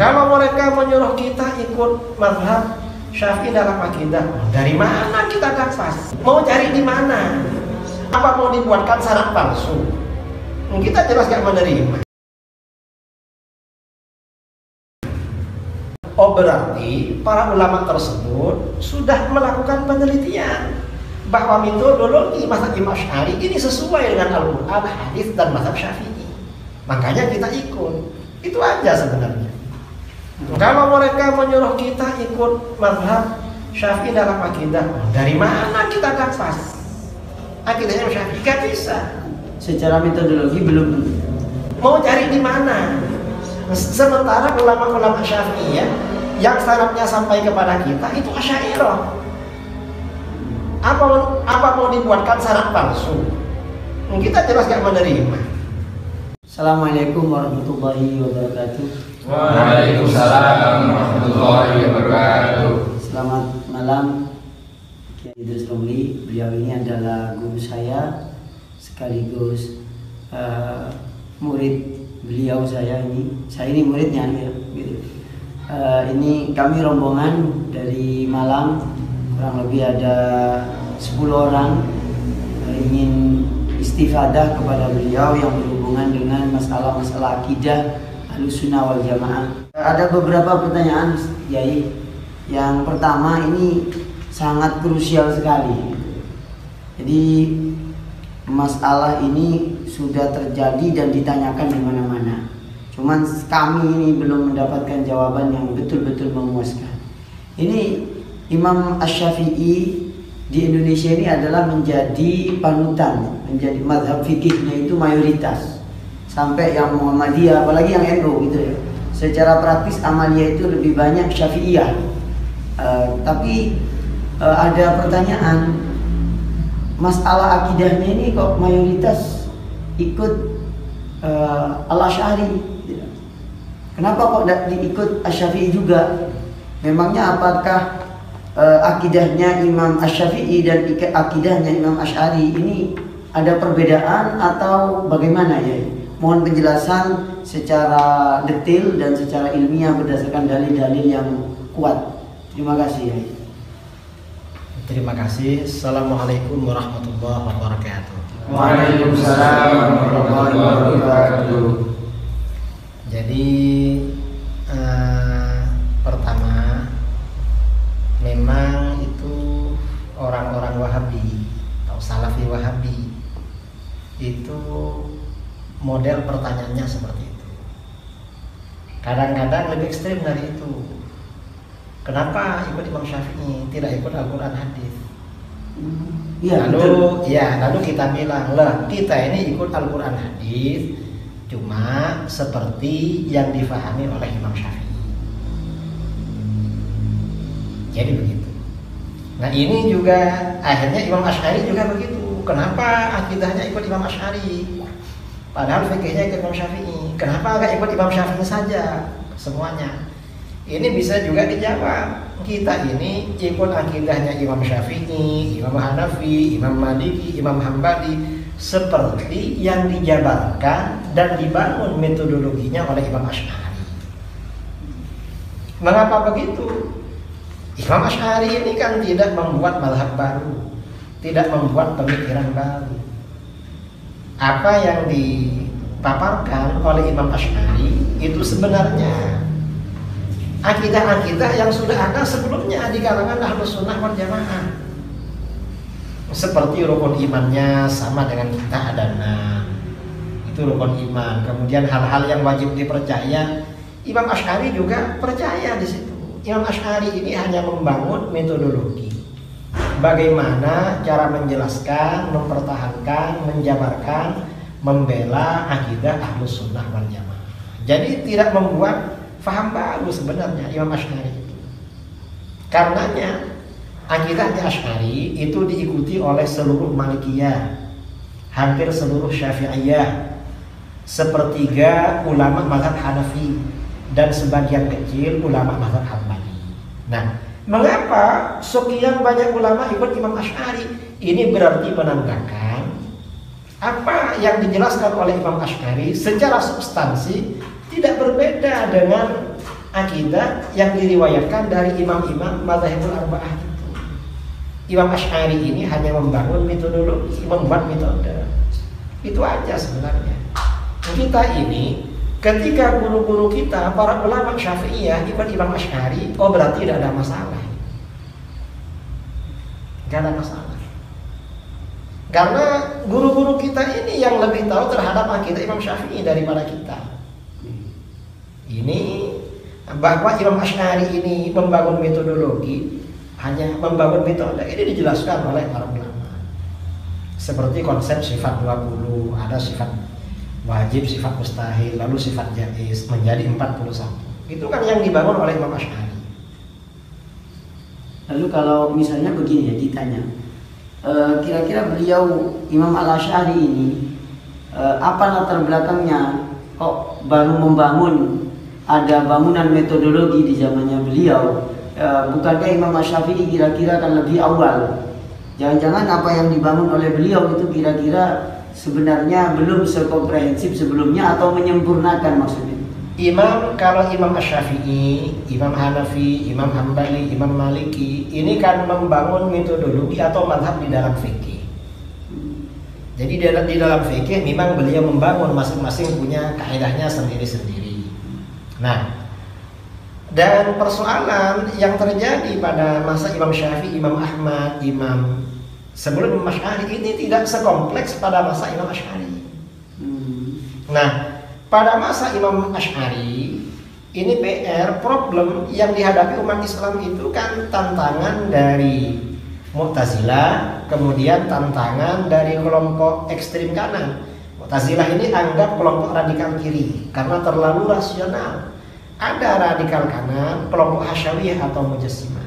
Kalau mereka menyuruh kita ikut mazhab Syafi'i dalam akidah, dari mana kita dapat? Mau cari di mana? Apa mau dibuatkan syarat palsu? Kita jelas gak menerima. Oh, berarti para ulama tersebut sudah melakukan penelitian bahwa metodologi mazhab Imam Asy'ari ini sesuai dengan Al-Quran, hadis dan mazhab Syafi'i. Makanya kita ikut. Itu aja sebenarnya. Kalau mereka menyuruh kita ikut mazhab Syafi'i dalam akidah, dari mana kita dapat? Akidahnya Syafi'i gak bisa. Secara metodologi belum. Mau cari di mana? Sementara ulama-ulama Syafi'i ya, yang syaratnya sampai kepada kita itu Asy'ariyah. Apa mau dibuatkan syarat palsu? Kita jelas gak menerima. Assalamualaikum warahmatullahi wabarakatuh. Waalaikumsalam warahmatullahi wabarakatuh. Selamat malam, Kiai Idrus Romli. Beliau ini adalah guru saya sekaligus murid beliau. Saya ini muridnya ya, gitu. Ini kami rombongan dari Malang, kurang lebih ada 10 orang, ingin istifadah kepada beliau yang berhubungan dengan masalah-masalah akidah Ahlussunnah wal Jamaah. Ada beberapa pertanyaan, Kiai. Yang pertama ini sangat krusial sekali. Jadi masalah ini sudah terjadi dan ditanyakan di mana-mana. Cuman kami ini belum mendapatkan jawaban yang betul-betul memuaskan. Ini Imam Asy-Syafi'i di Indonesia ini adalah menjadi panutan, menjadi mazhab fikihnya itu mayoritas. Sampai yang Muhammadiyah, apalagi yang NU gitu ya. Secara praktis amaliyah itu lebih banyak Syafi'iyah. Tapi ada pertanyaan, masalah akidahnya ini kok mayoritas ikut Al-Asy'ari. Kenapa kok tidak diikut Asy-Syafi'i juga? Memangnya apakah akidahnya Imam Asy-Syafi'i dan akidahnya Imam Asy'ari ini ada perbedaan atau bagaimana ya? Mohon penjelasan secara detail dan secara ilmiah berdasarkan dalil-dalil yang kuat. Terima kasih ya. Terima kasih. Assalamualaikum warahmatullahi wabarakatuh. Waalaikumsalam warahmatullahi wabarakatuh. Jadi pertama, memang itu orang-orang Wahabi atau Salafi Wahabi itu model pertanyaannya seperti itu. Kadang-kadang lebih ekstrim dari itu. Kenapa ikut Imam Syafi'i, tidak ikut Al-Quran hadis? Ya, lalu kita bilang, lah kita ini ikut Al-Quran hadis cuma seperti yang difahami oleh Imam Syafi'i. Jadi begitu. Nah ini juga akhirnya Imam Asy'ari juga begitu. Kenapa akidahnya ikut Imam Asy'ari? Padahal fikihnya ikut Imam Syafi'i. Kenapa agak ikut Imam Syafi'i saja semuanya? Ini bisa juga dijawab. Kita ini ikut akidahnya Imam Syafi'i, Imam Hanafi, Imam Maliki, Imam Hambali seperti yang dijabarkan dan dibangun metodologinya oleh Imam Asy'ari. Mengapa begitu? Imam Asy'ari ini kan tidak membuat mazhab baru, tidak membuat pemikiran baru. Apa yang dipaparkan oleh Imam Asy'ari itu sebenarnya akidah-akidah yang sudah ada sebelumnya di kalangan Ahlussunnah wal Jamaah. Seperti rukun imannya sama dengan kita ada 6. Itu rukun iman. Kemudian hal-hal yang wajib dipercaya, Imam Asy'ari juga percaya di situ. Imam Asy'ari ini hanya membangun metodologi. Bagaimana cara menjelaskan, mempertahankan, menjabarkan, membela akidah Ahlussunnah wal Jamaah. Jadi tidak membuat faham baru sebenarnya Imam Asy'ari itu. Karenanya akidahnya Asy'ari itu diikuti oleh seluruh Malikiyah, hampir seluruh Syafi'iyah, sepertiga ulama mazhab Hanafi, dan sebagian kecil ulama mazhab Hambali. Nah, mengapa sekian banyak ulama ikut Imam Asy'ari? Ini berarti menandakan apa yang dijelaskan oleh Imam Asy'ari secara substansi tidak berbeda dengan akidah yang diriwayatkan dari imam-imam madzhabul arba'ah itu. Imam Asy'ari ini hanya membangun metodologi, membuat metode. Itu aja sebenarnya. Kita ini ketika guru-guru kita, para ulama Syafi'iyah ikut Imam Asy'ari, oh berarti tidak ada masalah. Tidak ada masalah. Karena guru-guru kita ini yang lebih tahu terhadap akidah Imam Syafi'i daripada kita. Ini bahwa Imam Asy'ari ini membangun metodologi, hanya membangun metode, ini dijelaskan oleh para ulama. Seperti konsep sifat 20, ada sifat wajib, sifat mustahil, lalu sifat jaiz menjadi 41. Itu kan yang dibangun oleh Imam Asy'ari. Lalu kalau misalnya begini ya ditanya, kira-kira beliau Imam Al-Asy'ari ini apa latar belakangnya kok baru membangun, ada bangunan metodologi di zamannya beliau? Bukankah Imam Asy-Syafi'i kira-kira akan lebih awal? Jangan-jangan apa yang dibangun oleh beliau itu kira-kira sebenarnya belum sekomprehensif sebelumnya atau menyempurnakan maksudnya? Kalau Imam Asy-Syafi'i, Imam Hanafi, Imam Hambali, Imam Maliki ini kan membangun metodologi atau mazhab di dalam fikih. Jadi di dalam fikih memang beliau membangun masing-masing punya kaidahnya sendiri-sendiri. Nah, dan persoalan yang terjadi pada masa Imam Syafi'i, Imam Ahmad, sebelum Imam Asy'ari ini tidak sekompleks pada masa Imam Asy'ari. Nah, pada masa Imam Asy'ari ini problem yang dihadapi umat Islam itu kan tantangan dari Mu'tazilah, kemudian tantangan dari kelompok ekstrim kanan. Mu'tazilah ini anggap kelompok radikal kiri karena terlalu rasional. Ada radikal kanan, kelompok Hasyawiyah atau Mujassimah.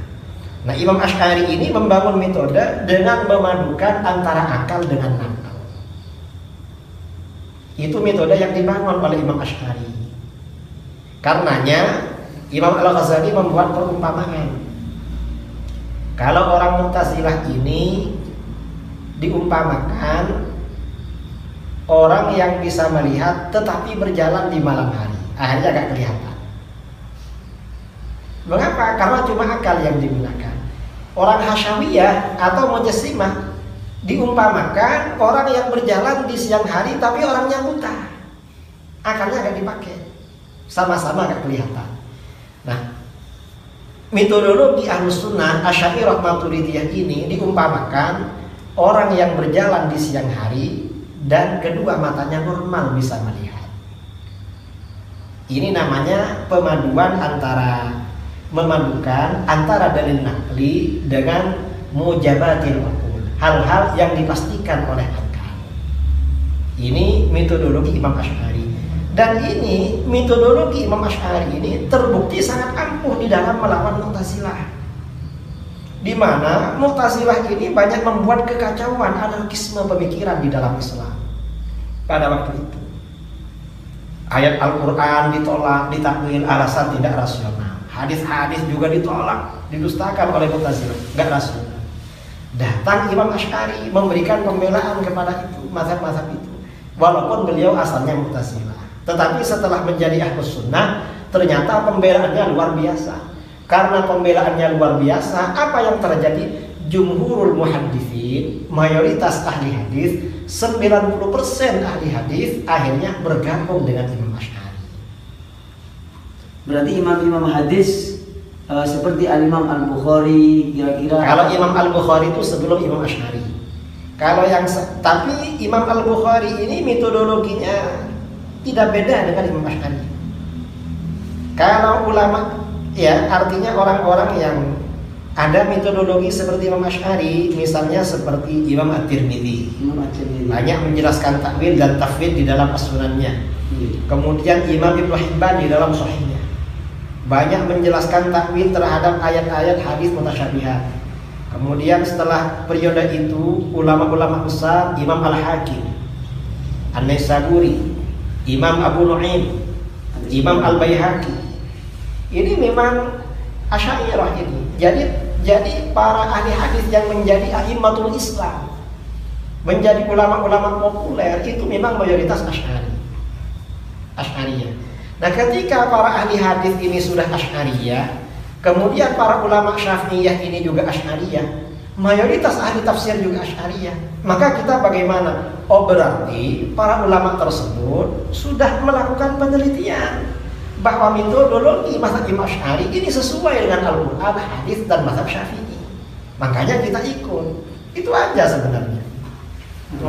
Nah, Imam Asy'ari ini membangun metode dengan memadukan antara akal dengan nakal. Itu metode yang dibangun oleh Imam Asy'ari. Karenanya Imam Al-Ghazali membuat perumpamaan. Kalau orang Mu'tazilah ini diumpamakan orang yang bisa melihat tetapi berjalan di malam hari, akhirnya agak kelihatan. Mengapa? Karena cuma akal yang digunakan. Orang Hasyawiyah atau Mujassimah diumpamakan orang yang berjalan di siang hari tapi orangnya buta, akalnya agak dipakai, sama-sama agak kelihatan. Nah, metodologi Ahlus Sunnah Asy'ariyah Maturidiyah ini diumpamakan orang yang berjalan di siang hari dan kedua matanya normal bisa melihat. Ini namanya memadukan antara dalil nakli dengan mujabatil uqul, hal-hal yang dipastikan oleh akal. Ini metodologi Imam Asy'ari. Dan ini metodologi Imam Asy'ari ini terbukti sangat ampuh di dalam melawan Mu'tazilah. Di mana Mu'tazilah ini banyak membuat kekacauan anarkisme pemikiran di dalam Islam pada waktu itu. Ayat Al-Quran ditolak, ditakwil alasan tidak rasional. Hadis-hadis juga ditolak, didustakan oleh Mu'tazilah, nggak rasional. Datang Imam Asy'ari memberikan pembelaan kepada itu, mazhab-mazhab itu. Walaupun beliau asalnya Mu'tazilah, tetapi setelah menjadi Ahlus Sunnah, ternyata pembelaannya luar biasa. Karena pembelaannya luar biasa, apa yang terjadi? Jumhurul muhadditsin, mayoritas ahli hadis, 90% ahli hadis akhirnya bergabung dengan Imam Asy'ari. Berarti imam-imam hadis seperti Al-Imam Al-Bukhari kira-kira. Kalau Imam Al-Bukhari itu sebelum Imam Asy'ari. Tapi Imam Al-Bukhari ini metodologinya tidak beda dengan Imam Asy'ari. Kalau ulama, ya artinya orang-orang yang ada metodologi seperti Imam Asy'ari, misalnya seperti Imam At-Tirmidzi. Banyak menjelaskan takwil dan tafwid di dalam as-sunannya. Kemudian Imam Ibnu Hibban di dalam sahihnya banyak menjelaskan takwil terhadap ayat-ayat hadis mutasyabihat. Kemudian setelah periode itu ulama-ulama besar Imam Al-Hakim, An-Naisaburi, Imam Abu Nu'aim, Imam Al-Baihaqi. Ini memang Asy'ariyah ini. Jadi para ahli hadis yang menjadi a'immatul Islam, menjadi ulama-ulama populer itu memang mayoritas Asy'ariyah. Nah, ketika para ahli hadis ini sudah Asy'ariyah, kemudian para ulama Syafi'iyah ini juga Asy'ariyah, mayoritas ahli tafsir juga Asy'ariyah, maka kita bagaimana? Oh, berarti para ulama tersebut sudah melakukan penelitian bahwa metodologi mazhab Imam Asy'ari ini sesuai dengan Al-Quran, hadis, dan mazhab Syafi'i. Makanya kita ikut. Itu aja sebenarnya.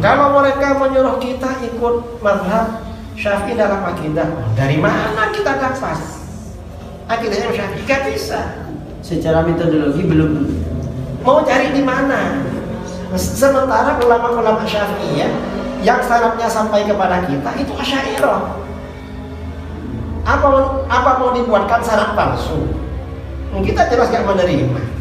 Kalau mereka menyuruh kita ikut mazhab Syafi'i dalam akidah, dari mana kita dapat akidah Imam Syafi'i? Gak bisa. Secara metodologi belum. Mau cari di mana? Sementara ulama-ulama Syafi'iyah yang sanadnya sampai kepada kita itu Asy'ariyah. Apa mau dibuatkan sanad palsu? Kita jelas gak menerima.